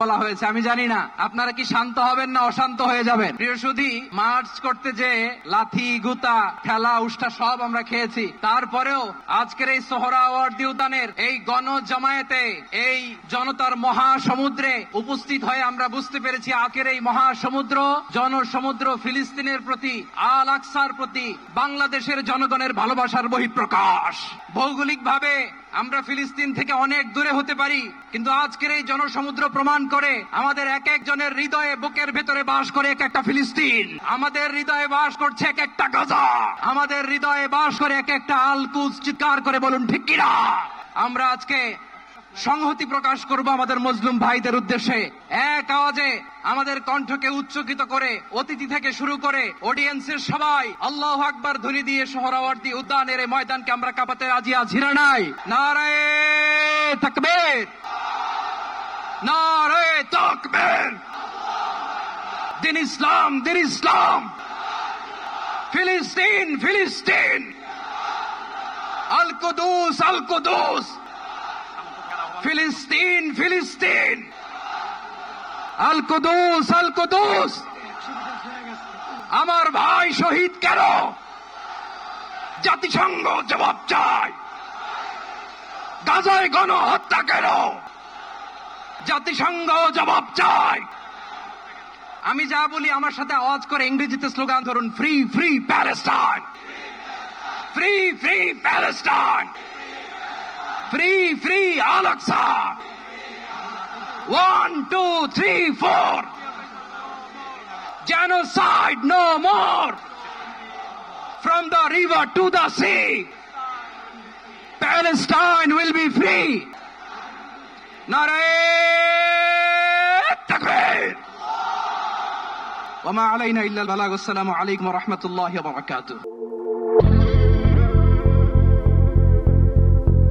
বলা হয়েছে আমি জানি না আপনারা কি শান্ত হবেন না অশান্ত হয়ে যাবেন। প্রিয় সুধী, মার্চ করতে যে লাথি গুতা ঠেলা উষ্টা সব আমরা খেয়েছি, তারপরেও আজকের এই সোহরাওয়ার্দী উদ্যানের এই গণ জামায়াতে এই জনতার মহাসমুদ্রে উপস্থিত হয়ে আমরা বুঝতে পেরেছি আজকের এই মহাসমুদ্র জনসমুদ্র ফিলিস্তিনের প্রতি আল আকসার প্রতি বাংলাদেশের জনগণের ভালোবাসার বহিঃপ্রকাশ। ভৌগোলিক ভাবে আমরা ফিলিস্তিন থেকে অনেক দূরে হতে পারি, কিন্তু আজকের এই জনসমুদ্র প্রমাণ করে আমাদের এক একজনের হৃদয়ে বুকের ভেতরে বাস করে এক একটা ফিলিস্তিন, আমাদের হৃদয়ে বাস করছে এক একটা গাজা, আমাদের হৃদয়ে বাস করে এক একটা আল কুদস। চিৎকার করে বলুন ঠিক কিনা। আমরা আজকে সংহতি প্রকাশ করব আমাদের মুসলিম ভাইদের উদ্দেশ্যে। এক আওয়াজে আমাদের কণ্ঠকে উচ্চকিত করে অতিথি থেকে শুরু করে অডিয়েন্সের সবাই আল্লাহু আকবার ধ্বনি দিয়ে সোহরাওয়ার্দী উদ্যানের এই ময়দানকে আমরা কাঁপাতে রাজি আছি না নাই? নারায়ে তাকবীর, নারায়ে তাকবীর। দিন ইসলাম, দিন ইসলাম। ফিলিস্তিন, ফিলিস্তিন। আল কুদুস, আল কুদুস। ফিলিস্তিন, ফিলিস্তিন। আল কুদুস, আল কুদুস। আমার ভাই শহীদ কেন? জাতিসংঘ জবাব চায়। গাজায় গণহত্যা কেন? জাতিসংঘ জবাব চায়। আমি যা বলি আমার সাথে আওয়াজ করে ইংরেজিতে স্লোগান ধরুন, free free Palestine, free free Palestine, free free Al Aqsa. 1 2 3 4 Genocide no more. From the river to the sea, Palestine will be free. Naraye takbir. Wa ma alayna illa al balagh. Assalamu alaykum wa rahmatullahi wa barakatuh.